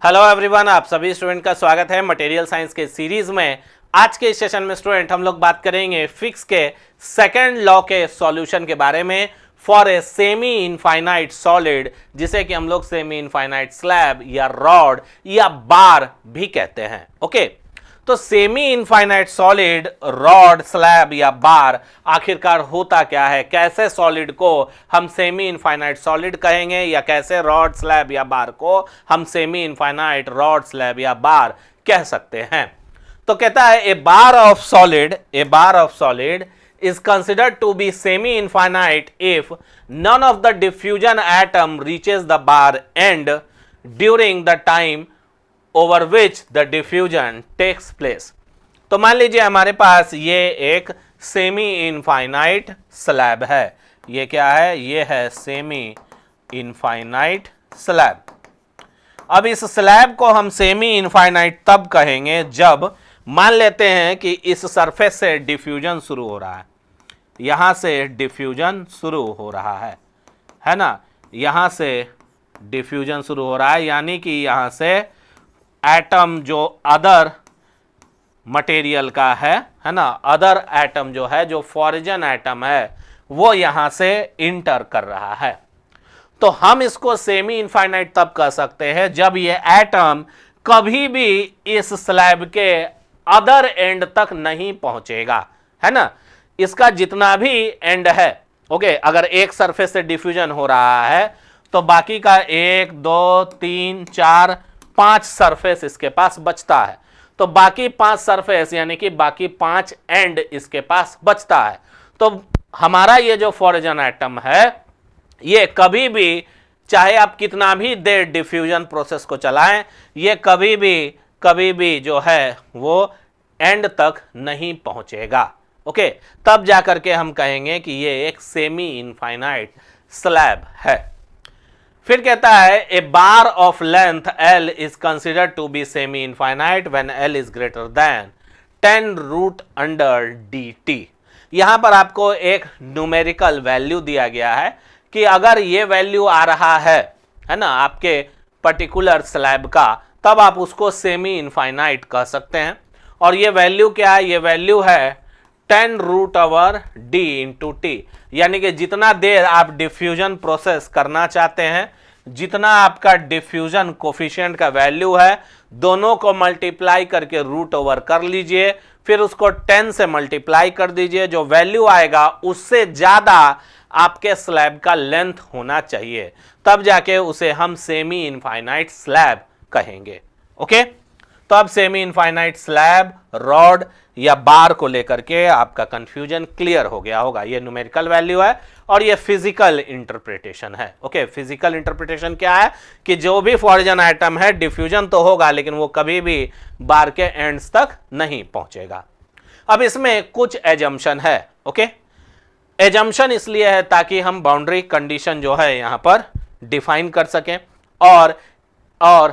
Hello everyone, आप सभी student का स्वागत है मटेरियल साइंस के सीरीज में। आज के सेशन में स्टूडेंट हम लोग बात करेंगे फिजिक्स के सेकंड लॉ के सॉल्यूशन के बारे में for a semi infinite solid, जिसे कि हम लोग सेमी इनफाइनाइट स्लैब या रॉड या बार भी कहते हैं। ओके, तो semi infinite solid, rod, slab या बार आखिरकार होता क्या है? कैसे सॉलिड को हम सेमी इनफाइनाइट सॉलिड कहेंगे या कैसे रॉड, स्लैब या बार को हम सेमी इनफाइनाइट रॉड, स्लैब या बार कह सकते हैं? तो कहता है a bar of solid is considered to be semi-infinite if none of the diffusion atom reaches the bar end during the time over which the diffusion takes place। तो मान लीजिए हमारे पास ये एक सेमी इनफाइनाइट स्लैब है। ये क्या है? ये है सेमी इनफाइनाइट स्लैब। अब इस स्लैब को हम सेमी इनफाइनाइट तब कहेंगे जब मान लेते हैं कि इस सरफेस से डिफ्यूजन शुरू हो रहा है, यहां से डिफ्यूजन शुरू हो रहा है ना, यहां से डिफ्यूजन शुरू हो रहा है, यानी कि यहां से एटम जो अदर मटेरियल का है ना, अदर एटम जो है, जो फॉरिजन एटम है, वो यहां से इंटर कर रहा है। तो हम इसको सेमी इनफाइनाइट तब कह सकते हैं जब ये एटम कभी भी इस स्लैब के अदर एंड तक नहीं पहुंचेगा, है ना। इसका जितना भी एंड है, ओके, अगर एक सरफेस से डिफ्यूजन हो रहा है तो बाकी का 1 2 3 4 5 सरफेस इसके पास बचता है। तो बाकी 5 सरफेस यानी कि बाकी 5 एंड इसके पास बचता है। तो हमारा ये जो फॉरिजन एटम है, ये कभी भी, चाहे आप कितना भी देर डिफ्यूजन प्रोसेस को चलाएं, ये कभी भी जो है वो एंड तक नहीं पहुंचेगा। ओके, तब जाकर के हम कहेंगे कि ये एक सेमी इनफाइनाइट स्लैब है। फिर कहता है a bar of length L is considered to be semi infinite when L is greater than 10 root under dt। यहां पर आपको एक न्यूमेरिकल वैल्यू दिया गया है कि अगर ये वैल्यू आ रहा है ना, आपके पर्टिकुलर स्लैब का, तब आप उसको सेमी इनफाइनाइट कह सकते हैं। और ये वैल्यू क्या है? ये वैल्यू है 10 root over d into T, यानी कि जितना देर आप डिफ्यूजन प्रोसेस करना चाहते हैं, जितना आपका डिफ्यूजन कोफिशिएंट का वैल्यू है, दोनों को मल्टीप्लाई करके रूट ओवर कर लीजिए, फिर उसको 10 से मल्टीप्लाई कर दीजिए। जो वैल्यू आएगा उससे ज्यादा आपके स्लैब का लेंथ होना चाहिए, तब जाके उसे हम सेमी इनफाइनाइट स्लैब कहेंगे। ओके, तो अब सेमी इनफाइनाइट स्लैब, रॉड या बार को लेकर के आपका कंफ्यूजन क्लियर हो गया होगा। ये न्यूमेरिकल वैल्यू है और ये फिजिकल इंटरप्रिटेशन है। ओके, फिजिकल इंटरप्रिटेशन क्या है कि जो भी फॉरिजन एटम है, डिफ्यूजन तो होगा लेकिन वो कभी भी बार के एंड्स तक नहीं पहुंचेगा। अब इसमें कुछ एजम्पशन है। ओके, एजम्पशन इसलिए है ताकि हम बाउंड्री कंडीशन जो है यहां पर डिफाइन कर सकें और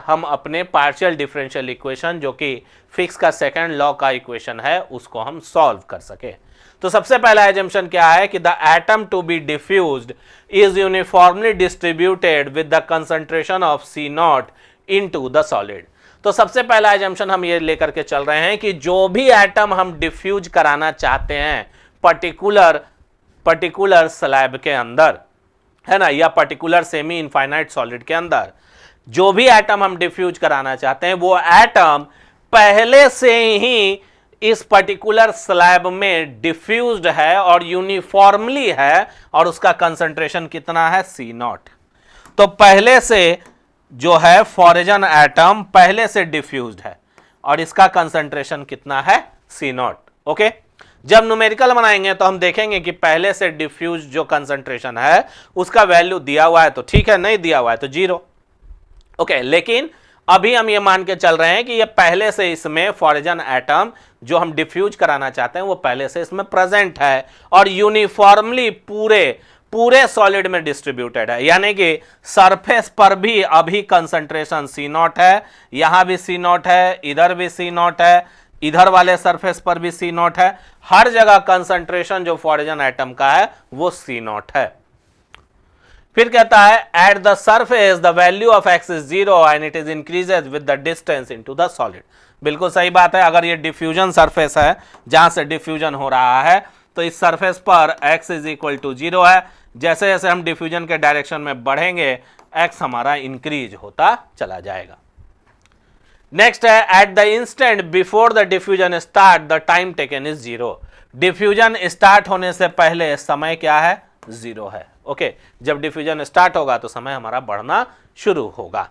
हम अपने पार्शियल डिफरेंशियल इक्वेशन, जो कि फिजिक्स का सेकंड लॉ का इक्वेशन है, उसको हम सॉल्व कर सके। तो सबसे पहला एजम्पशन क्या है कि the atom to be diffused is uniformly distributed with the concentration of C0 into the solid. तो सबसे पहला एजम्पशन हम ये लेकर के चल रहे हैं कि जो भी एटम हम डिफ्यूज कराना चाहते हैं पर्टिकुलर स्लैब के अंदर, है ना, या पर्टिकुलर सेमी इनफाइनाइट सॉलिड के अंदर, जो भी एटम हम डिफ्यूज कराना चाहते हैं, वो एटम पहले से ही इस पर्टिकुलर स्लैब में डिफ्यूज्ड है और यूनिफॉर्मली है, और उसका कंसंट्रेशन कितना है? C0। तो पहले से जो है फॉरिजन एटम पहले से डिफ्यूज्ड है और इसका कंसंट्रेशन कितना है? C0। ओके, जब न्यूमेरिकल बनाएंगे तो हम देखेंगे कि पहले से डिफ्यूज जो कंसंट्रेशन है उसका वैल्यू दिया हुआ है तो ठीक है, नहीं दिया हुआ है तो 0। ओके, लेकिन अभी हम ये मान के चल रहे हैं कि ये पहले से इसमें फॉरिजन एटम जो हम डिफ्यूज कराना चाहते हैं वो पहले से इसमें प्रेजेंट है और यूनिफॉर्मली पूरे सॉलिड में डिस्ट्रीब्यूटेड है, यानी कि सरफेस पर भी अभी कंसंट्रेशन C0 है, यहां भी C0 है, इधर भी C0 है, इधर वाले सरफेस पर भी C0 है, हर जगह कंसंट्रेशन जो फॉरिजन एटम का है वो C0 है। फिर कहता है eight the surface the value of x is 0 and it is increases with the distance into the solid. बिल्कुल सही बात है। अगर ये डिफ्यूजन सरफेस है जहां से डिफ्यूजन हो रहा है तो इस सरफेस पर x इज इक्वल टू 0 है। जैसे जैसे हम डिफ्यूजन के डायरेक्शन में बढ़ेंगे x हमारा इंक्रीज होता चला जाएगा। नेक्स्ट है at the instant before the diffusion start the time taken is 0। Diffusion start होने से पहले समय क्या है? 0 है। ओके, जब डिफ्यूजन स्टार्ट होगा तो समय हमारा बढ़ना शुरू होगा।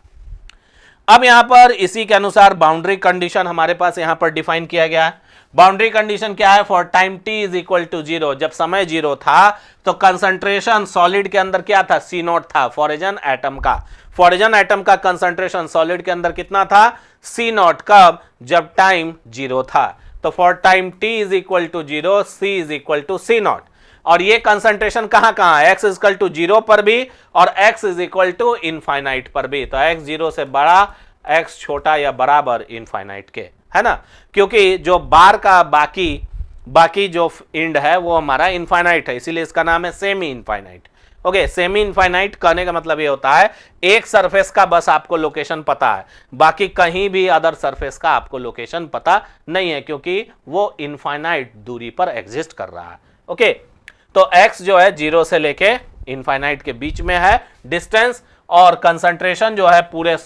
अब यहां पर इसी के अनुसार बाउंड्री कंडीशन हमारे पास यहां पर डिफाइन किया गया है। बाउंड्री कंडीशन क्या है? For time t is equal to 0, जब समय 0 था तो कंसंट्रेशन सॉलिड के अंदर क्या था? C0 था, फॉरेजन एटम का। फॉरेजन एटम का कंसंट्रेशन सॉलिड के अंदर कितना था? C0। कब? जब टाइम 0 था। तो for time t is equal to 0 C is equal to C0। और ये कंसंट्रेशन कहां कहां है? x इज इक्वल टू 0 पर भी और x is equal to infinite पर भी। तो x 0 से बड़ा, x छोटा या बराबर इनफाइनाइट के, है ना? क्योंकि जो बार का बाकी जो एंड है वो हमारा इनफाइनाइट है, इसीलिए इसका नाम है semi infinite. Okay, semi infinite कहने का मतलब ये होता है एक सरफेस का बस आपको लोकेशन पता है, बाकी कहीं भी अदर सरफेस का आपको लोकेशन पता नहीं है, क्योंकि वो इनफाइनाइट दूरी पर एग्जिस्ट कर रहा है। ओके, तो x जो है 0 से लेके इनफाइनाइट के बीच में है डिस्टेंस, और कंसंट्रेशन जो है पूरे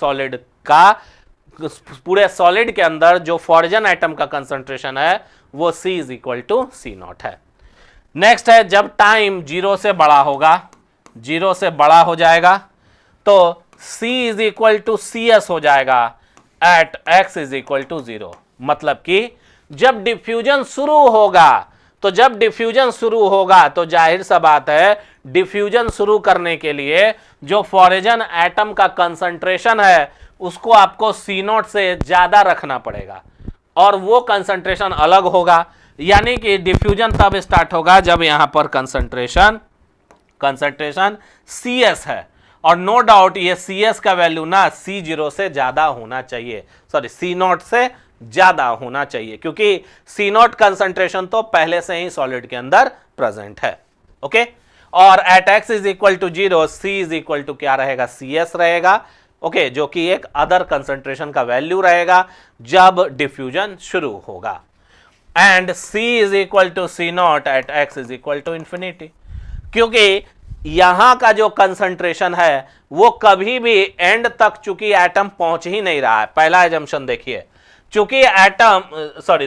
सॉलिड के अंदर जो फॉरेजन एटम का कंसंट्रेशन है वो C is equal to C0 है। नेक्स्ट है जब टाइम 0 से बड़ा होगा, 0 से बड़ा हो जाएगा तो C is equal to CS हो जाएगा at x is equal to 0। मतलब कि जब डिफ्यूजन शुरू होगा तो जाहिर सा बात है डिफ्यूजन शुरू करने के लिए जो फॉरेजन एटम का कंसंट्रेशन है उसको आपको C0 से ज्यादा रखना पड़ेगा, और वो कंसंट्रेशन अलग होगा। यानी कि डिफ्यूजन तब स्टार्ट होगा जब यहां पर कंसंट्रेशन CS है, और नो डाउट ये CS का वैल्यू ना C0 से ज्यादा होना चाहिए, C0 से ज्यादा होना चाहिए, क्योंकि C0 कंसंट्रेशन तो पहले से ही सॉलिड के अंदर प्रेजेंट है। ओके, और at x is equal to 0 C is equal to क्या रहेगा? CS रहेगा। ओके, जो कि एक अदर कंसंट्रेशन का वैल्यू रहेगा जब डिफ्यूजन शुरू होगा। And C is equal to C0 at x is equal to infinity, क्योंकि यहां का जो कंसंट्रेशन है वो कभी भी एंड तक, चूंकि एटम पहुंच ही नहीं रहा है। पहला एजम्पशन देखिए, चूंकि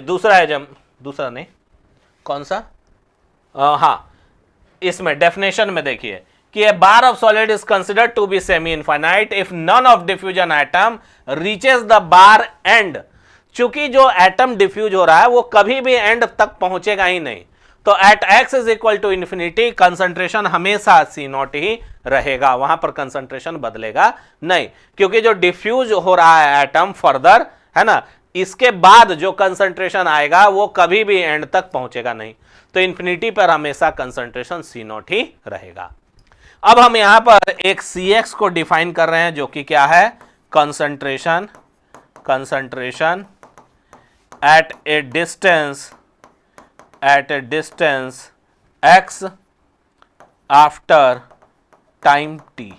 दूसरा नहीं, कौन सा? हाँ, इसमें डेफिनेशन में देखिए कि a bar of solid is considered to be semi infinite if none of diffusion atom reaches the bar end। चूंकि जो एटम डिफ्यूज हो रहा है वो कभी भी एंड तक पहुंचेगा ही नहीं, तो at x is equal to infinity concentration हमेशा C0 ही रहेगा, वहां पर कंसंट्रेशन बदलेगा नहीं, क्योंकि जो डिफ्यूज हो रहा है एटम फर्दर, है ना, इसके बाद जो कंसंट्रेशन आएगा वो कभी भी एंड तक पहुंचेगा नहीं, तो इंफिनिटी पर हमेशा कंसंट्रेशन C0 ही रहेगा। अब हम यहां पर एक Cx को डिफाइन कर रहे हैं जो कि क्या है? Concentration at a distance x after time t।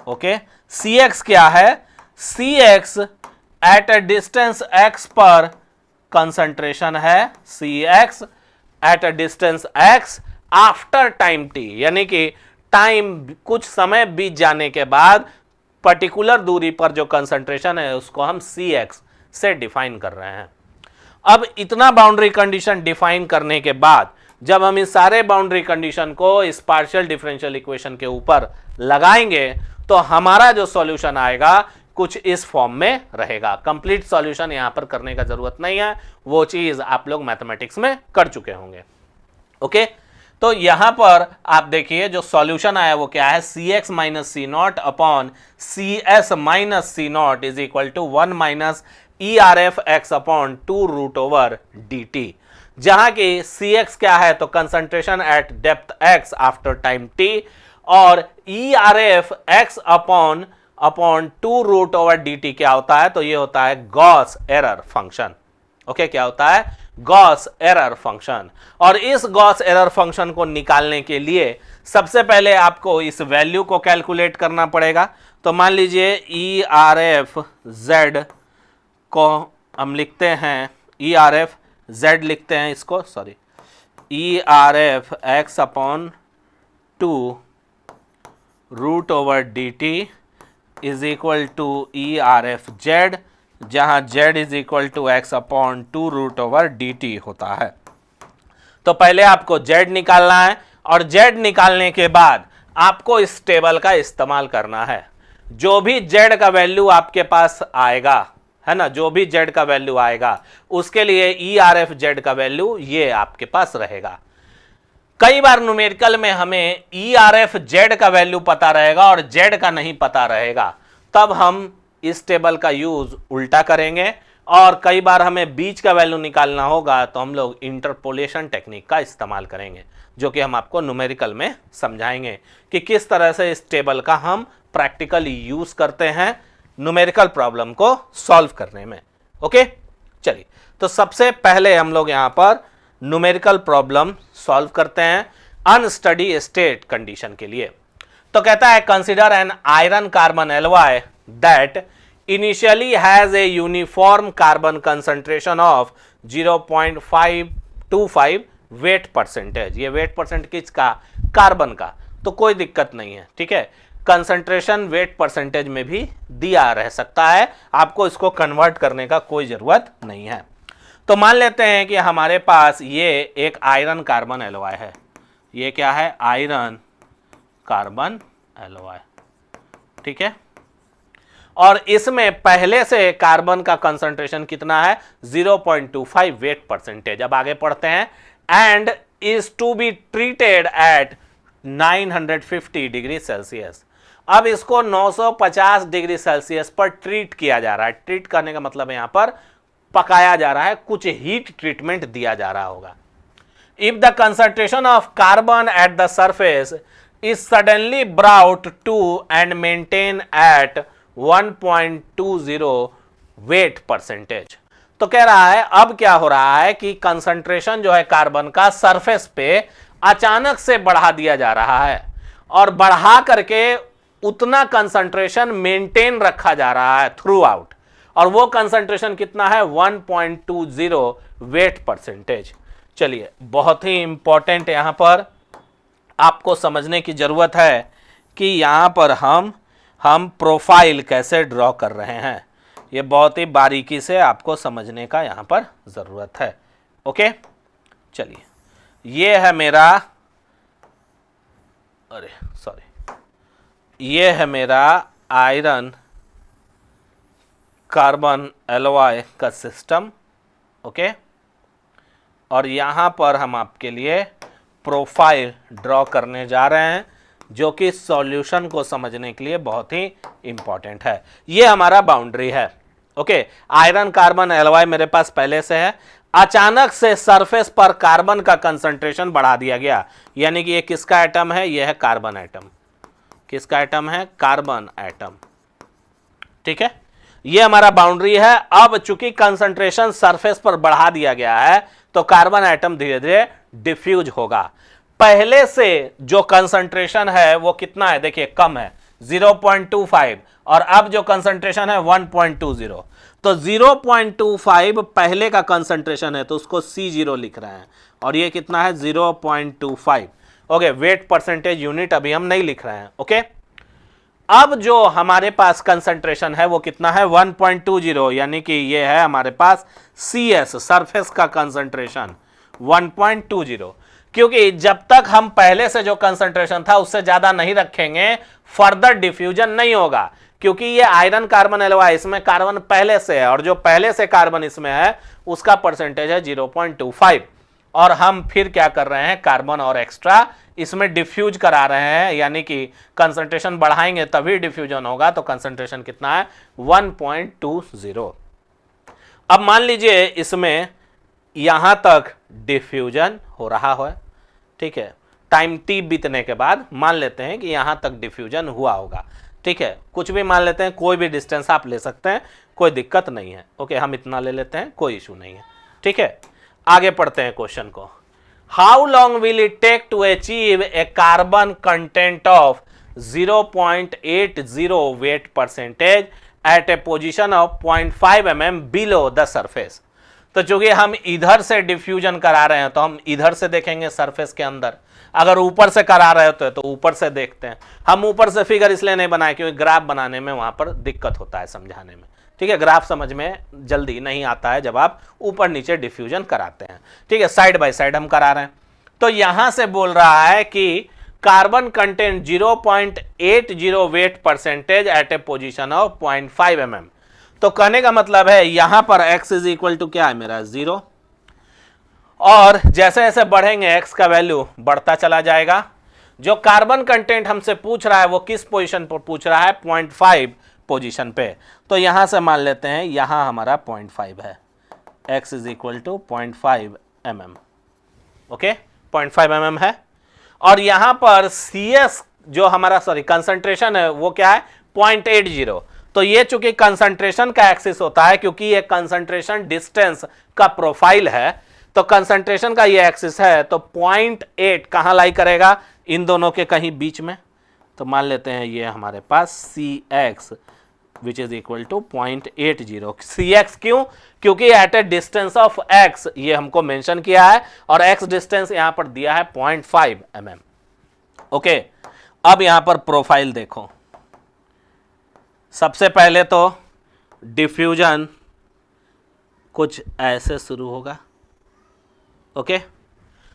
Okay, Cx क्या है? Cx at a distance x पर कंसंट्रेशन है, Cx at a distance x after time t, यानी कि टाइम कुछ समय बीत जाने के बाद पर्टिकुलर दूरी पर जो कंसंट्रेशन है उसको हम Cx से डिफाइन कर रहे हैं। अब इतना बाउंड्री कंडीशन डिफाइन करने के बाद जब हम इस सारे बाउंड्री कंडीशन को इस पार्शियल डिफरेंशियल इक्वेशन के ऊपर लगाएंगे तो हमारा जो सॉल्यूशन आएगा कुछ इस फॉर्म में रहेगा। कंप्लीट सॉल्यूशन यहां पर करने का जरूरत नहीं है, वो चीज आप लोग मैथमेटिक्स में कर चुके होंगे। ओके, तो यहां पर आप देखिए जो सॉल्यूशन आया वो क्या है? Cx minus C0 upon CS minus C0 is equal to 1 minus ERF x upon 2 root over dt, जहां की Cx क्या है? तो concentration at depth x after time t, और ERF x upon 2 root over dt क्या होता है? तो ये होता है गॉस एरर फंक्शन। ओके, क्या होता है? Gauss error function. और इस गॉस एरर फंक्शन को निकालने के लिए सबसे पहले आपको इस वैल्यू को कैलकुलेट करना पड़ेगा। तो मान लीजिए ई आर एफ जेड को हम लिखते हैं, ई आर एफ जेड लिखते हैं इसको, sorry, E R F x upon 2 root over D T is equal to E R F Z, जहाँ z is equal to X upon 2 root over D T होता है। तो पहले आपको z निकालना है और z निकालने के बाद आपको इस टेबल का इस्तेमाल करना है। जो भी z का वैल्यू आपके पास आएगा, है ना, जो भी z का वैल्यू आएगा उसके लिए ई आर एफ जेड का वैल्यू ये आपके पास रहेगा। कई बार न्यूमेरिकल में हमें ई आर एफ जेड का वैल्यू पता रहेगा और z का नहीं पता रहेगा, तब हम इस टेबल का यूज उल्टा करेंगे। और कई बार हमें बीच का वैल्यू निकालना होगा तो हम लोग इंटरपोलेशन टेक्निक का इस्तेमाल करेंगे, जो कि हम आपको न्यूमेरिकल में समझाएंगे कि किस तरह से इस टेबल का हम प्रैक्टिकली यूज करते हैं न्यूमेरिकल प्रॉब्लम को सॉल्व करने में। ओके, चलिए, तो सबसे पहले हम लोग यहां पर न्यूमेरिकल प्रॉब्लम सॉल्व करते हैं अनस्टडी स्टेट कंडीशन के लिए। तो कहता है consider an iron carbon alloy that initially has a uniform carbon concentration of 0.525 wait percentage. ये वेट परसेंट किसका? कार्बन का। तो कोई दिक्कत नहीं है, ठीक है, कंसंट्रेशन वेट परसेंटेज में भी दिया रह सकता है, आपको इसको कन्वर्ट करने का कोई जरूरत नहीं है। तो मान लेते हैं कि हमारे पास ये एक आयरन कार्बन एलॉय है। ये क्या है? आयरन कार्बन एलॉय, ठीक है। और इसमें पहले से कार्बन का कंसंट्रेशन कितना है? 0.25 वेट परसेंटेज। अब आगे पढ़ते हैं। And is to be treated at 950 degree Celsius. अब इसको 950 डिग्री सेल्सियस पर ट्रीट किया जा रहा है। ट्रीट करने का मतलब है यहां पर पकाया जा रहा है, कुछ हीट ट्रीटमेंट दिया जा रहा होगा। If the concentration of carbon at the surface is suddenly brought to and maintain at 1.20 weight percentage. तो कह रहा है अब क्या हो रहा है कि कंसंट्रेशन जो है कार्बन का सरफेस पे अचानक से बढ़ा दिया जा रहा है और बढ़ा करके उतना कंसंट्रेशन मेंटेन रखा जा रहा है थ्रू आउट। और वो कंसंट्रेशन कितना है? 1.20 वेट परसेंटेज। चलिए, बहुत ही इंपॉर्टेंट यहां पर आपको समझने की जरूरत है कि यहां पर हम प्रोफाइल कैसे ड्रॉ कर रहे हैं। ये बहुत ही बारीकी से आपको समझने का यहाँ पर ज़रूरत है। ओके, चलिए, ये है मेरा, अरे सॉरी, ये है मेरा आयरन कार्बन एलॉय का सिस्टम। ओके, और यहाँ पर हम आपके लिए प्रोफाइल ड्रॉ करने जा रहे हैं, जो कि सॉल्यूशन को समझने के लिए बहुत ही इंपॉर्टेंट है। ये हमारा बाउंड्री है। ओके, आयरन कार्बन एलॉय मेरे पास पहले से है, अचानक से सरफेस पर कार्बन का कंसंट्रेशन बढ़ा दिया गया, यानी कि ये किसका एटम है? ये है कार्बन एटम। किसका एटम है? कार्बन एटम, ठीक है। ये हमारा बाउंड्री है। अब चूंकि कंसंट्रेशन सरफेस पर बढ़ा दिया गया है तो कार्बन एटम धीरे धीरे डिफ्यूज होगा। पहले से जो कंसंट्रेशन है वो कितना है? देखिए, कम है 0.25, और अब जो कंसंट्रेशन है 1.20। तो 0.25 पहले का कंसंट्रेशन है तो उसको C0 लिख रहे हैं, और ये कितना है? 0.25। ओके, वेट परसेंटेज यूनिट अभी हम नहीं लिख रहे हैं। ओके, अब जो हमारे पास कंसंट्रेशन है वो कितना है? 1.20, यानी कि ये है हमारे पास CS, सरफेस का कंसंट्रेशन 1.20। क्योंकि जब तक हम पहले से जो कंसंट्रेशन था उससे ज्यादा नहीं रखेंगे, फर्दर डिफ्यूजन नहीं होगा। क्योंकि ये आयरन कार्बन एलॉय, इसमें कार्बन पहले से है, और जो पहले से कार्बन इसमें है उसका परसेंटेज है 0.25। और हम फिर क्या कर रहे हैं? कार्बन और एक्स्ट्रा इसमें डिफ्यूज करा रहे हैं, यानी कि कंसंट्रेशन बढ़ाएंगे तभी डिफ्यूजन होगा। तो कंसंट्रेशन कितना है? 1.20। अब मान लीजिए इसमें यहां तक डिफ्यूजन हो रहा है, ठीक है। टाइम t बीतने के बाद मान लेते हैं कि यहां तक डिफ्यूजन हुआ होगा, ठीक है। कुछ भी मान लेते हैं, कोई भी डिस्टेंस आप ले सकते हैं, कोई दिक्कत नहीं है। ओके, हम इतना ले लेते हैं, कोई इशू नहीं है, ठीक है। आगे पढ़ते हैं क्वेश्चन को। How long will it take to achieve a carbon content of 0.80 weight percentage at a position of 0.5 mm below the surface. तो चूंकि हम इधर से डिफ्यूजन करा रहे हैं तो हम इधर से देखेंगे सरफेस के अंदर, अगर ऊपर से करा रहे होते तो ऊपर से देखते हैं। हम ऊपर से फिगर इसलिए नहीं बनाए क्योंकि ग्राफ बनाने में वहां पर दिक्कत होता है समझाने में, ठीक है। ग्राफ समझ में जल्दी नहीं आता है जब आप ऊपर नीचे डिफ्यूजन कराते हैं, ठीक है। साइड बाय साइड हम करा रहे हैं। तो यहां से बोल रहा है कि carbon content 0.80 weight percentage at a position of 0.5 mm। तो कहने का मतलब है यहां पर x इज इक्वल टू क्या है मेरा 0, और जैसे जैसे बढ़ेंगे x का वैल्यू बढ़ता चला जाएगा। जो कार्बन कंटेंट हमसे पूछ रहा है वो किस पोजीशन पर पूछ रहा है, 0.5 पोजीशन पे। तो यहां से मान लेते हैं यहां हमारा 0.5 है, x is equal to 0.5 mm, okay 0.5 mm है। और यहां पर CS जो हमारा कंसंट्रेशन है वो क्या है 0.80। तो ये चूंकि कंसंट्रेशन का एक्सिस होता है क्योंकि ये कंसंट्रेशन डिस्टेंस का प्रोफाइल है, तो कंसंट्रेशन का ये एक्सिस है, तो 0.8 कहां लाई करेगा, इन दोनों के कहीं बीच में। तो मान लेते हैं ये हमारे पास CX which is equal to 0.80। CX क्यों, क्योंकि at a distance of x ये हमको मेंशन किया है और x डिस्टेंस यहां पर दिया है 0.5 mm, ओके। अब यहां पर प्रोफाइल देखो, सबसे पहले तो डिफ्यूजन कुछ ऐसे शुरू होगा, ओके।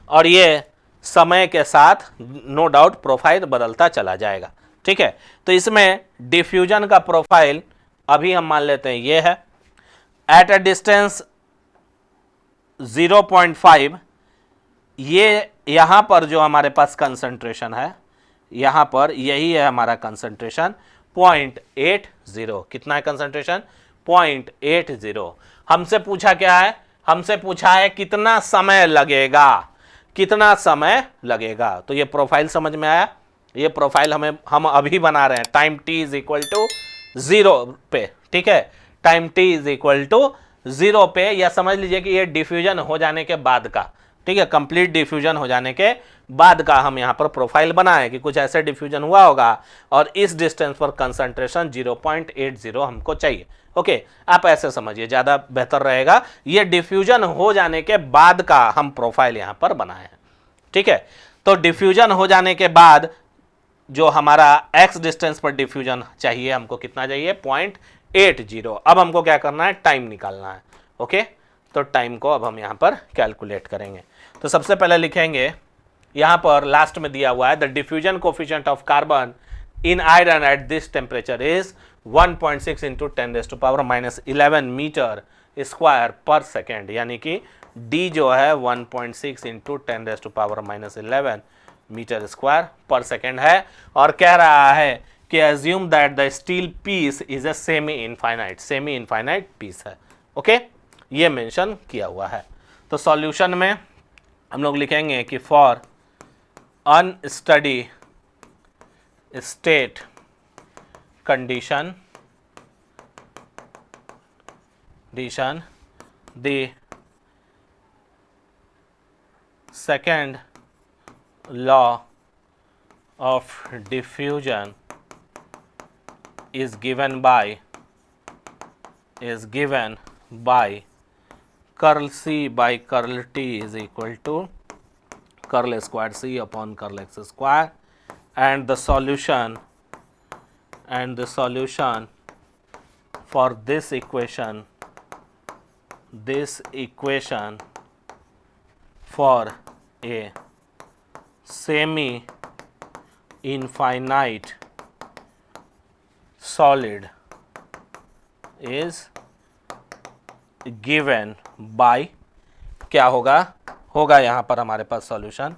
और ये समय के साथ नो डाउट प्रोफाइल बदलता चला जाएगा, ठीक है। तो इसमें डिफ्यूजन का प्रोफाइल अभी हम मान लेते हैं ये है एट ए डिस्टेंस 0.5। ये यहां पर जो हमारे पास कंसंट्रेशन है, यहां पर यही है हमारा कंसंट्रेशन 0.80। कितना है कंसंट्रेशन 0.80। हमसे पूछा क्या है, हमसे पूछा है कितना समय लगेगा, कितना समय लगेगा। तो ये प्रोफाइल समझ में आया, ये प्रोफाइल हम अभी बना रहे हैं time t is equal to 0 पे, ठीक है। Time t is equal to 0 पे, या समझ लीजिए कि ये डिफ्यूजन हो जाने के बाद का, ठीक है, कंप्लीट डिफ्यूजन हो जाने के बाद का हम यहाँ पर प्रोफाइल बनाए कि कुछ ऐसे डिफ्यूजन हुआ होगा और इस डिस्टेंस पर कंसंट्रेशन 0.80 हमको चाहिए, ओके। आप ऐसे समझिए ज़्यादा बेहतर रहेगा। ये डिफ्यूजन हो जाने के बाद का हम प्रोफाइल यहाँ पर बनाए हैं, ठीक है। तो डिफ्यूजन हो जाने के बाद जो हमारा x डिस्टेंस पर डिफ्यूजन चाहिए, हमको कितना चाहिए 0.80। अब हमको क्या करना है, टाइम निकालना है, ओके। तो टाइम को अब हम यहाँ पर कैलकुलेट करेंगे। तो सबसे पहले लिखेंगे यहाँ पर लास्ट में दिया हुआ है the diffusion coefficient of carbon in iron at this temperature is 1.6 into 10⁻⁻11 metre square per second, यानी कि D जो है 1.6 into 10⁻11 metre square per second है। और कह रहा है कि assume that the steel piece is a semi infinite piece है, ओके। ये मेंशन किया हुआ है। तो सॉल्यूशन में हम लोग लिखेंगे कि for unsteady state condition the second law of diffusion is given by curl C by curl T is equal to curl square C upon curl X square, and the solution for this equation for a semi infinite solid is given by क्या होगा यहाँ पर हमारे पास solution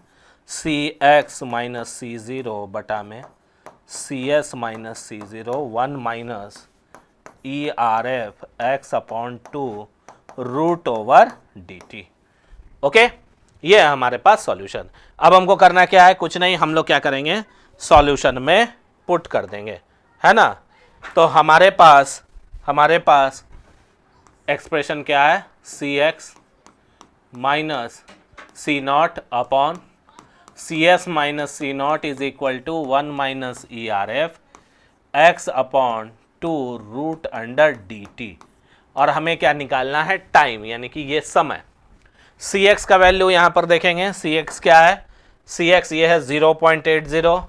CX minus C0 बटा में CS minus C0 1 minus ERF X upon 2 root over DT, okay. ये है हमारे पास सॉल्यूशन। अब हमको करना क्या है, कुछ नहीं, हम लोग क्या करेंगे सॉल्यूशन में पुट कर देंगे, है ना। तो हमारे पास एक्सप्रेशन क्या है, CX minus C not upon C s minus C not is equal to 1 minus E R F x upon 2 root under d t. और हमें क्या निकालना है, टाइम, यानी कि ये समय। सी एक्स का वैल्यू यहाँ पर देखेंगे, सी एक्स क्या है, सी एक्स ये है 0.80,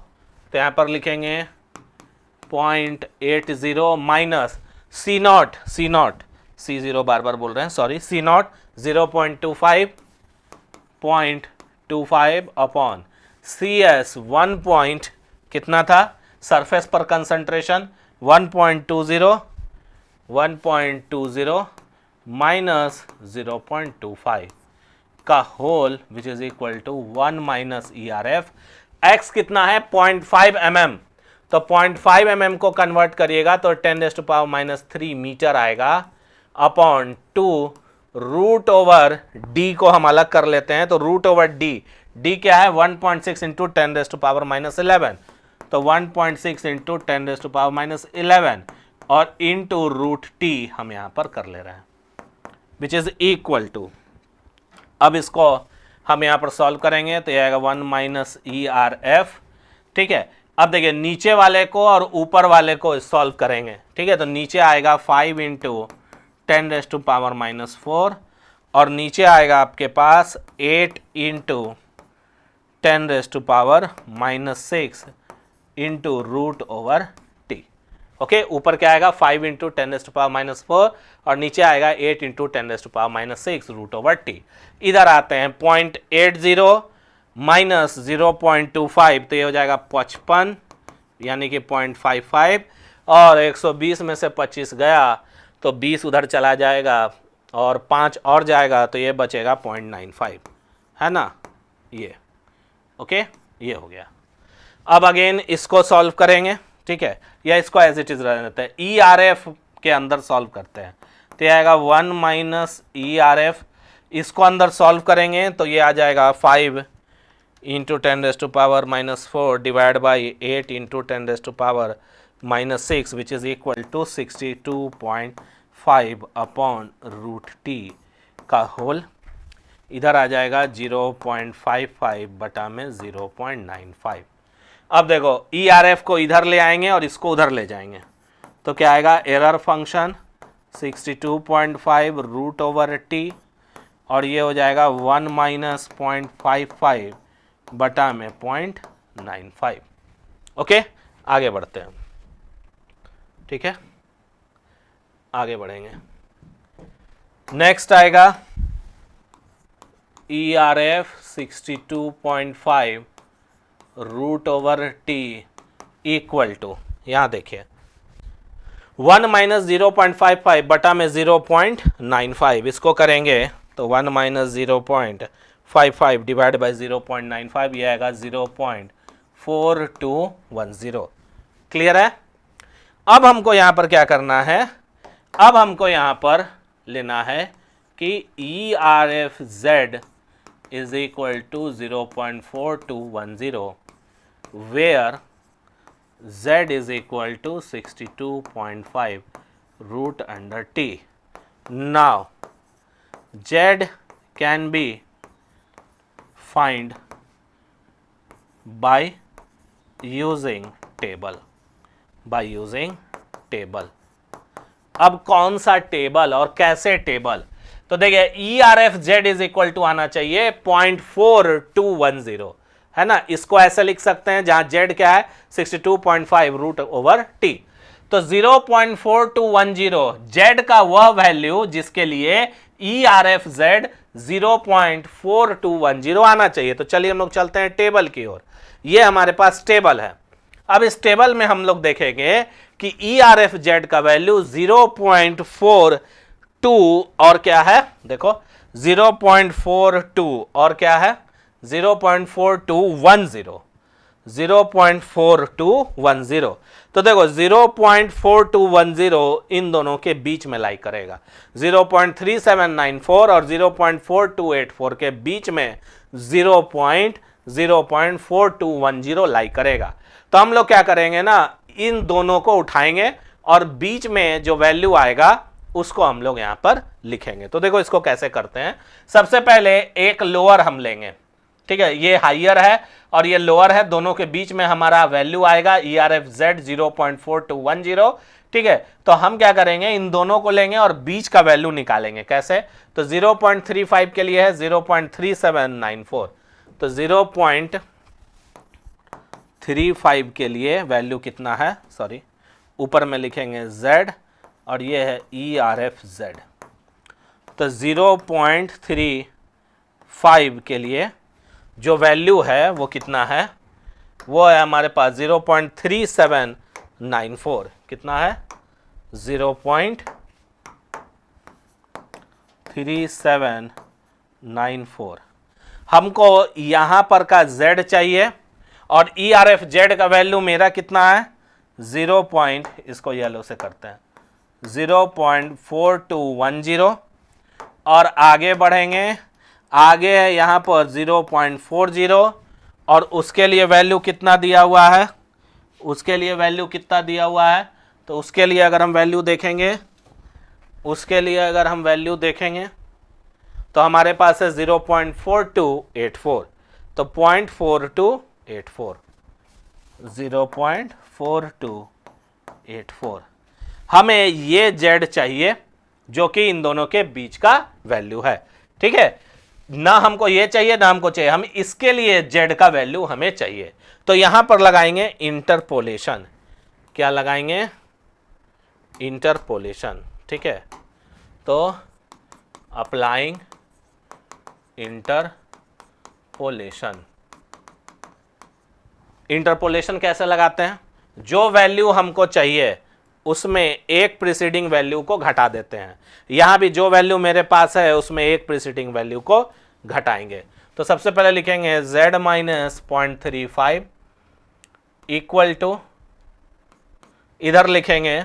तो यहाँ पर लिखेंगे 0.80 माइनस सी नॉट, सी जीरो बार बार बोल रहे हैं, सॉरी, सी नॉट 0.25 अपॉन सी एस 1 पॉइंट कितना था, सरफेस पर कंसंट्रेशन 1.20 माइनस 0.25 का whole which is equal to 1 minus E R F. X कितना है, 0.5 mm, तो 0.5 mm को कन्वर्ट करिएगा तो 10⁻³ मीटर आएगा अपॉन 2 रूट ओवर डी को हम अलग कर लेते हैं, तो रूट ओवर डी क्या है 1.6 इंटू 10⁻11, तो 1.6 इंटू 10⁻11 और इंटू रूट टी हम यहां पर कर ले रहे हैं विच इज इक्वल टू, अब इसको हम यहां पर सॉल्व करेंगे तो ये आएगा 1 माइनस ई आर एफ। ठीक है, अब देखिए नीचे वाले को और ऊपर वाले को सॉल्व करेंगे। ठीक है, तो नीचे आएगा 5 इंटू 10⁻⁻4 और नीचे आएगा आपके पास 8 into 10⁻⁻6 into root over t. Okay, ऊपर क्या आएगा 5 इंटू 10⁻⁻4 और नीचे आएगा 8 इंटू 10⁻⁻6 रूट ओवर टी। इधर आते हैं 0.80 माइनस 0.25, तो ये हो जाएगा 55 यानी कि 0.55 और 120 में से 25 गया तो 20 उधर चला जाएगा और 5 और जाएगा तो ये बचेगा 0.95, है ना ये। ओके, ये हो गया। अब अगेन इसको सॉल्व करेंगे, ठीक है, या इसको एज इट इज रहने देते हैं, ई आर एफ के अंदर सॉल्व करते हैं, तो ये आएगा 1 माइनस ई आर एफ, इसको अंदर सॉल्व करेंगे तो ये आ जाएगा 5 into 10⁻⁻4 divide by 8 into 10⁻⁻6 which is equal to 62.5 upon root t का होल, इधर आ जाएगा 0.55 बटा में 0.95। अब देखो ई आर एफ को इधर ले आएंगे और इसको उधर ले जाएंगे तो क्या आएगा, error function 62.5 root over t और ये हो जाएगा 1 माइनस 0.55 बटा में 0.95। ओके, आगे बढ़ते हैं। ठीक है, आगे बढ़ेंगे। नेक्स्ट आएगा e are f 62.5 root over t equal to, यहां देखिए 1 माइनस 0.55 बटा में 0.95, इसको करेंगे तो 1 माइनस 0.55 डिवाइड बाई 0.95 ये आएगा 0.4210। क्लियर है। अब हमको यहाँ पर क्या करना है, अब हमको यहाँ पर लेना है कि e R F z is equal to 0.4210 where z is equal to 62.5 root under t. Now z can be find by using table. अब कौन सा टेबल और कैसे टेबल, तो देखिए e R F z is equal to आना चाहिए 0.4210, है ना, इसको ऐसे लिख सकते हैं जहां z क्या है 62.5 रूट ओवर t, तो 0.4210 z का वह वैल्यू जिसके लिए ई आर एफ जेड 0.4210 आना चाहिए। तो चलिए हम लोग चलते हैं टेबल की ओर, ये हमारे पास टेबल है। अब इस टेबल में हम लोग देखेंगे कि ई आर एफ जेड का वैल्यू 0.42 और क्या है, देखो 0.42 और क्या है 0.4210, तो देखो 0.4210 इन दोनों के बीच में लाई करेगा, 0.3794 और 0.4284 के बीच में 0.4210 लाई करेगा। तो हम लोग क्या करेंगे ना, इन दोनों को उठाएंगे और बीच में जो वैल्यू आएगा उसको हम लोग यहाँ पर लिखेंगे। तो देखो इसको कैसे करते हैं। सबसे पहले एक लोअर हम लेंगे, ठीक है, ये हाइयर है और ये लोअर है, दोनों के बीच में हमारा वैल्यू आएगा ERFZ 0.4210, ठीक है। तो हम क्या करेंगे, इन दोनों को लेंगे और बीच का वैल्यू निकालेंगे। कैसे, तो 0.35 के लिए है 0.3794, तो 0.35 के लिए वैल्यू कितना है, सॉरी ऊपर में लिखेंगे Z और ये है ERFZ। तो 0.35 के लिए जो वैल्यू है वो कितना है, वो है हमारे पास 0.3794। कितना है, 0.3794। हमको यहां पर का Z चाहिए और ERFZ का वैल्यू मेरा कितना है, 0. इसको येलो से करते हैं, 0.4210 और आगे बढ़ेंगे, आगे है यहाँ पर 0.40 और उसके लिए वैल्यू कितना दिया हुआ है, उसके लिए वैल्यू कितना दिया हुआ है, तो उसके लिए अगर हम वैल्यू देखेंगे, उसके लिए अगर हम वैल्यू देखेंगे तो हमारे पास है 0.4284, तो 0.4284, 0.4284। हमें ये Z चाहिए जो कि इन दोनों के बीच का वैल्यू है, ठीक है। ना हमको ये चाहिए ना हमको चाहिए, हम इसके लिए Z का वैल्यू हमें चाहिए। तो यहां पर लगाएंगे इंटरपोलेशन। क्या लगाएंगे, इंटरपोलेशन, ठीक है। तो अप्लाइंग इंटरपोलेशन। इंटरपोलेशन कैसे लगाते हैं, जो वैल्यू हमको चाहिए उसमें एक प्रीसीडिंग वैल्यू को घटा देते हैं। यहां भी जो वैल्यू मेरे पास है उसमें एक प्रीसीडिंग वैल्यू को घटाएंगे। तो सबसे पहले लिखेंगे Z माइनस 0.35 इक्वल टू, इधर लिखेंगे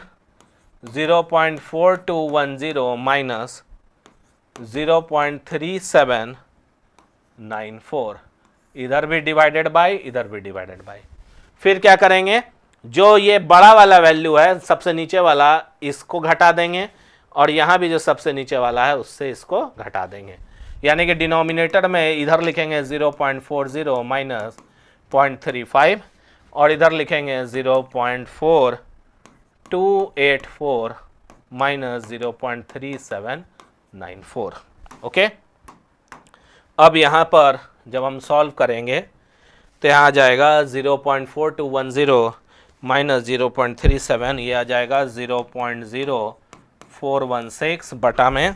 0.4210 माइनस 0.3794, इधर भी डिवाइडेड बाय, इधर भी डिवाइडेड बाय। फिर क्या करेंगे, जो ये बड़ा वाला वैल्यू है सबसे नीचे वाला, इसको घटा देंगे और यहां भी जो सबसे नीचे वाला है उससे इसको घटा देंगे। यानी कि डिनोमिनेटर में इधर लिखेंगे 0.40 माइनस 0.35 और इधर लिखेंगे 0.4284 माइनस 0.3794। ओके, अब यहाँ पर जब हम सॉल्व करेंगे तो यहाँ आ जाएगा 0.4210 माइनस 0.37, ये आ जाएगा 0.0416 बटा में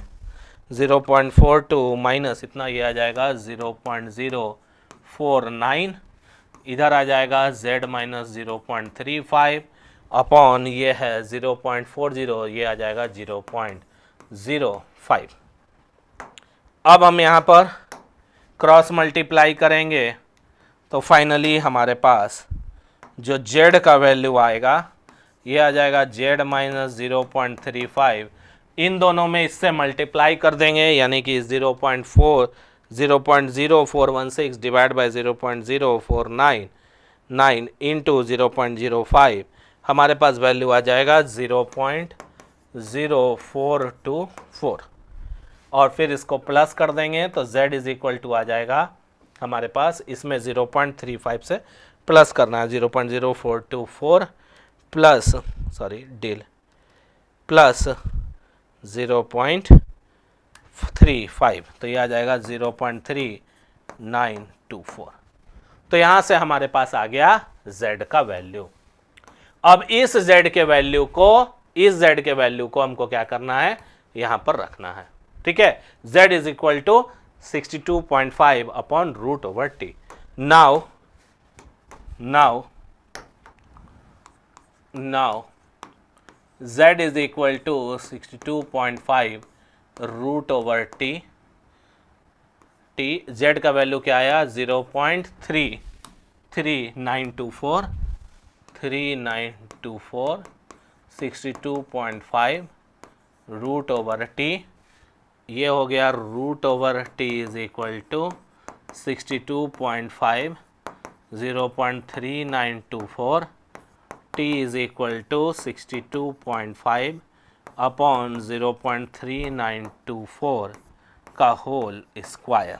0.42 माइनस इतना, ये आ जाएगा 0.049, इधर आ जाएगा Z माइनस 0.35 अपॉन ये है 0.40, ये आ जाएगा 0.05। अब हम यहाँ पर क्रॉस मल्टीप्लाई करेंगे तो फाइनली हमारे पास जो Z का वैल्यू आएगा ये आ जाएगा Z माइनस 0.35, इन दोनों में इससे मल्टीप्लाई कर देंगे, यानी कि 0.0416 डिवाइड बाय 0.0499 इंटू 0.05, हमारे पास वैल्यू आ जाएगा 0.0424 और फिर इसको प्लस कर देंगे तो Z इज इक्वल टू आ जाएगा हमारे पास, इसमें 0.35 से प्लस करना है 0.0424 प्लस प्लस 0.35, तो ये आ जाएगा 0.3924। तो यहाँ से हमारे पास आ गया Z का वैल्यू। अब इस Z के वैल्यू को हमको क्या करना है, यहाँ पर रखना है, ठीक है। Z is equal to 62.5 upon root over t. Now Z is equal to 62.5 root over t. Z का वैल्यू क्या आया, 0.3924, 62.5 रूट ओवर टी, ये हो गया root over t is equal to 62.5, 0.3924, t is equal to 62.5 upon 0.3924 का whole square.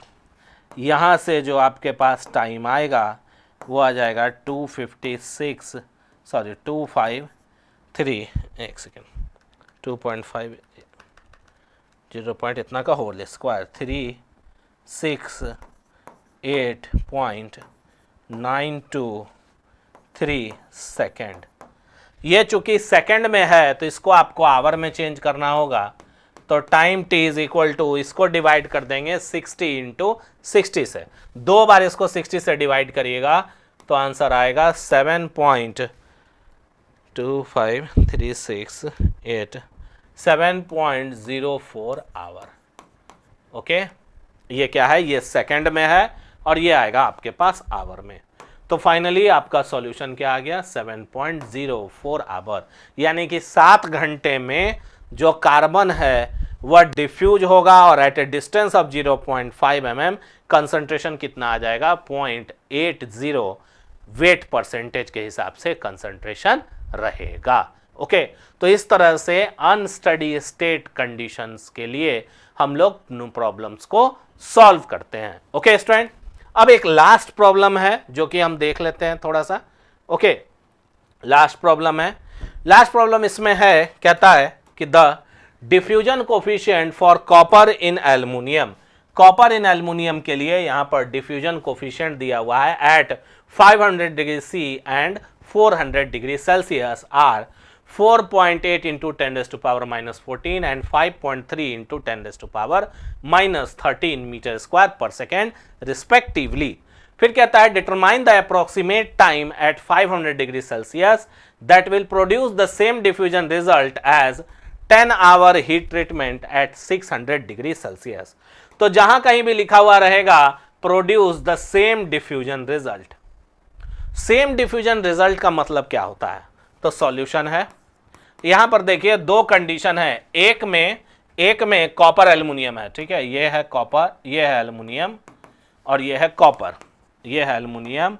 यहाँ से जो आपके पास टाइम आएगा वो आ जाएगा 253, सॉरी 253, एक सेकेंड, 2.5 0 पॉइंट इतना का होल स्क्वायर 368.923 सेकेंड। ये चूंकि सेकंड में है तो इसको आपको आवर में चेंज करना होगा, तो time t is equal to, इसको डिवाइड कर देंगे 60 इंटू 60 से, 2 बार इसको 60 से डिवाइड करिएगा तो आंसर आएगा 7.25368 आवर। ओके, ये क्या है, ये सेकंड में है और ये आएगा आपके पास आवर में। तो फाइनली आपका सॉल्यूशन क्या आ गया, 7.04 आवर, यानी कि 7 घंटे में जो कार्बन है वह डिफ्यूज होगा और at a distance of 0.5 mm concentration कितना आ जाएगा, 0.80 वेट परसेंटेज के हिसाब से कंसंट्रेशन रहेगा। ओके, तो इस तरह से अनस्टडी स्टेट कंडीशंस के लिए हम लोग प्रॉब्लम्स को सॉल्व करते हैं। ओके स्टूडेंट, अब एक लास्ट प्रॉब्लम है जो कि हम देख लेते हैं थोड़ा सा। ओके, लास्ट प्रॉब्लम है, लास्ट प्रॉब्लम इसमें है, कहता है कि the diffusion coefficient for copper in aluminium, copper in aluminium के लिए यहां पर डिफ्यूजन कोफिशिएंट दिया हुआ है at 500 degree C and 400 degree Celsius are 4.8 into 10⁻⁻14 and 5.3 into 10⁻⁻13 metre square per second respectively. फिर कहता है determine the approximate time at 500 degree Celsius that will produce the same diffusion result as 10 hour heat treatment at 600 degree Celsius. तो जहां कहीं भी लिखा हुआ रहेगा produce the same diffusion result, same diffusion result का मतलब क्या होता है, तो सॉल्यूशन है। यहां पर देखिए दो कंडीशन है, एक में कॉपर एल्युमिनियम है, ठीक है, ये है कॉपर, ये है एल्युमिनियम और ये है कॉपर, ये है एल्युमिनियम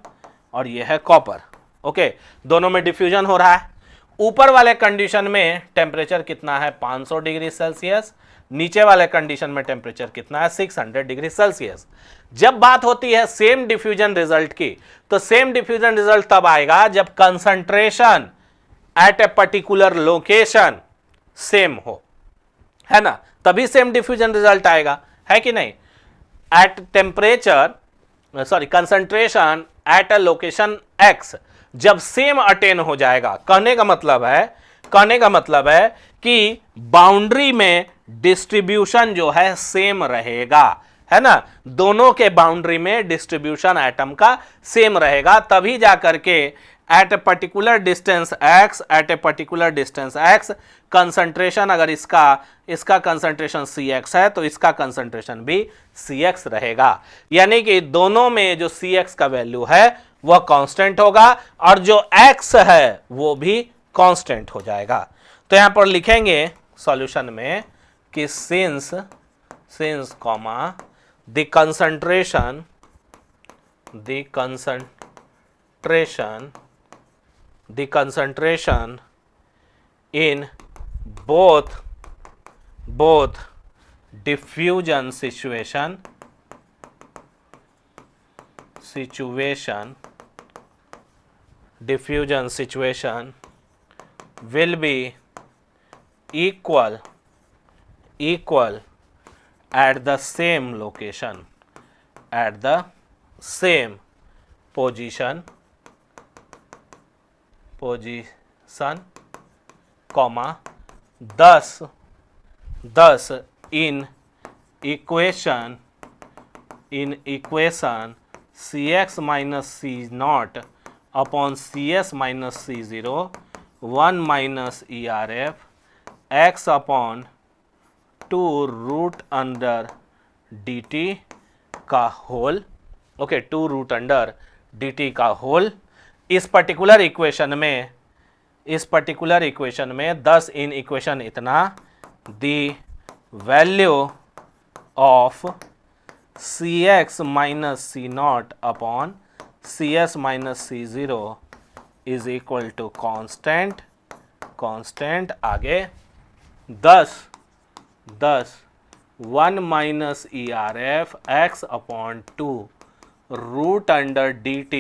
और ये है कॉपर। ओके, दोनों में डिफ्यूजन हो रहा है। ऊपर वाले कंडीशन में टेम्परेचर कितना है, 500 डिग्री सेल्सियस, नीचे वाले कंडीशन में टेम्परेचर कितना है, 600 डिग्री सेल्सियस। जब बात होती है सेम डिफ्यूजन रिजल्ट की, तो सेम डिफ्यूजन रिजल्ट तब आएगा जब concentration at a particular location same हो, है ना, तभी सेम डिफ्यूजन रिजल्ट आएगा, है कि नहीं। At temperature, sorry, concentration at a location x जब सेम अटेन हो जाएगा, कहने का मतलब है कि बाउंड्री में डिस्ट्रीब्यूशन जो है सेम रहेगा, है ना, दोनों के बाउंड्री में डिस्ट्रीब्यूशन एटम का सेम रहेगा, तभी जाकर के at a particular distance x concentration, अगर इसका कंसंट्रेशन Cx है तो इसका कंसंट्रेशन भी Cx रहेगा, यानी कि दोनों में जो Cx का वैल्यू है वह कांस्टेंट होगा और जो x है वो भी कांस्टेंट हो जाएगा। तो यहां पर लिखेंगे सॉल्यूशन में कि since the concentration in both diffusion situation will be equal at the same location, at the same position, comma, thus in equation Cx minus C naught upon Cs minus C0 1 minus ERF x upon 2 root under dt का whole, okay, 2 root under dt का whole. इस particular equation में 10 in equation इतना, the value of Cx minus C not upon Cs minus C0 is equal to constant, आगे 10 1 minus ERF x upon 2 root under dt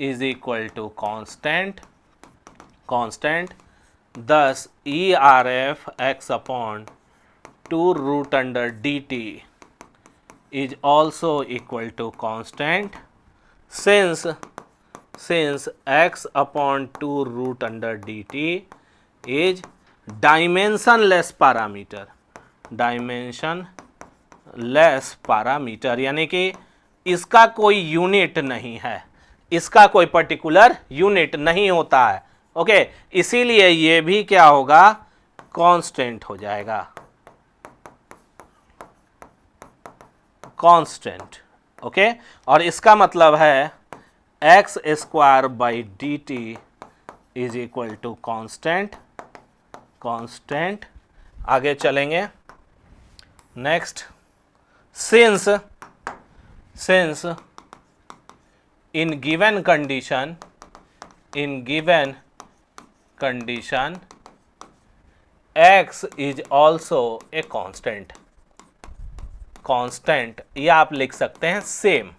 is equal to constant 10 ERF x upon 2 root under dt is also equal to constant since x upon 2 root under dt is dimensionless parameter यानी कि इसका कोई unit नहीं है, इसका कोई particular unit नहीं होता है। ओके, इसीलिए ये भी क्या होगा, कांस्टेंट हो जाएगा, कांस्टेंट। ओके, और इसका मतलब है x square by d T is equal to constant. आगे चलेंगे। Next, since in given condition x is also a constant, या आप लिख सकते हैं सेम।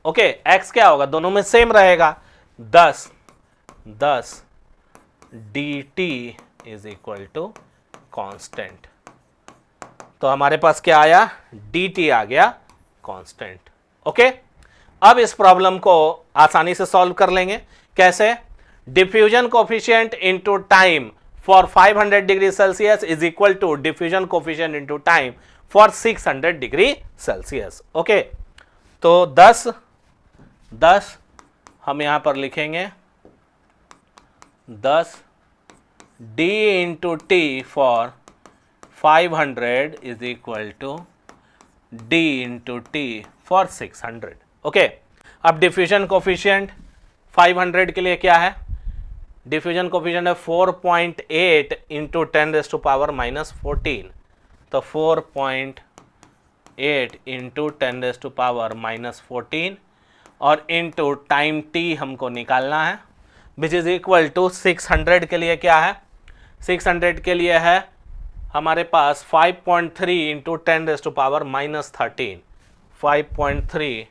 ओके, x क्या होगा, दोनों में सेम रहेगा। 10 dt is equal to constant. तो हमारे पास क्या आया, dt आ गया कांस्टेंट। ओके, अब इस प्रॉब्लम को आसानी से सॉल्व कर लेंगे। कैसे, diffusion coefficient into time for 500 degree Celsius is equal to diffusion coefficient into time for 600 degree Celsius. Okay, तो 10 हम यहां पर लिखेंगे 10 d into t for 500 is equal to d into t for 600। Okay, अब diffusion coefficient 500 के लिए क्या है, डिफ्यूजन कोफिशिएंट है 4.8 इंटू 10⁻⁻14। तो 4.8 इंटू 10⁻⁻14 और इंटू टाइम टी हमको निकालना है, विच इज इक्वल टू 600 के लिए क्या है, 600 के लिए है हमारे पास 5.3 इंटू 10⁻⁻13, 5.3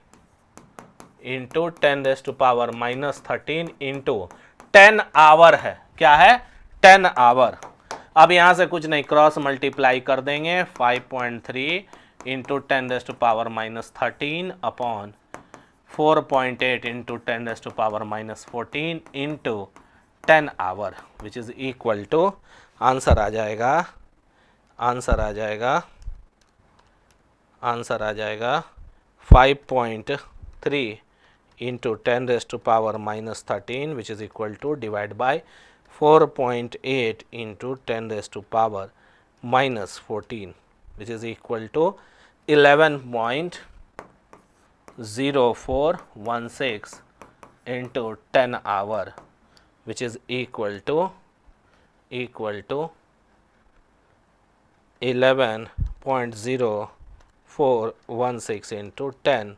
इंटू 10⁻⁻13 इंटू 10 आवर है, क्या है 10 आवर। अब यहां से कुछ नहीं, क्रॉस मल्टीप्लाई कर देंगे, 5.3 into 10⁻⁻13 upon 4.8 into 10⁻⁻14 into 10 hour, which is equal to, answer आ जाएगा 5.3 into 10⁻⁻13 which is equal to divide by 4.8 into 10⁻⁻14 which is equal to 11.0416 into 10 hour, which is equal to 11.0416 into 10,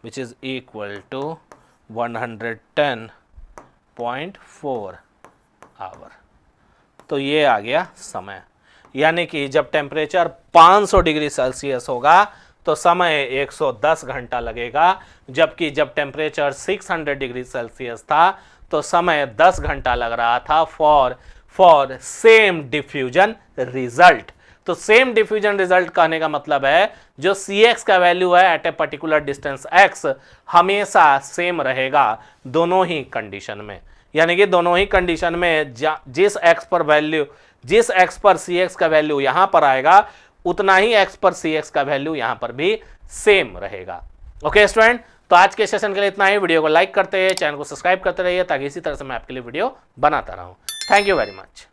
which is equal to 110.4 hour. तो ये आ गया समय, यानी कि जब temperature 500 degree Celsius होगा तो समय 110 घंटा लगेगा, जबकि जब टेम्परेचर 600 डिग्री सेल्सियस था तो समय 10 घंटा लग रहा था फॉर सेम डिफ्यूजन रिजल्ट। तो सेम डिफ्यूजन रिजल्ट कहने का मतलब है जो Cx का वैल्यू है at a particular distance x हमेशा सेम रहेगा दोनों ही कंडीशन में, यानी कि दोनों ही कंडीशन में जिस x पर Cx का वैल्यू यहां पर आएगा उतना ही x पर Cx का वैल्यू यहां पर भी सेम रहेगा। ओके स्टूडेंट, तो आज के सेशन के लिए इतना ही। वीडियो को लाइक करते रहिए, चैनल को सब्सक्राइब करते रहिए ताकि इसी तरह से मैं आपके लिए वीडियो बनाता रहूं। Thank you very much.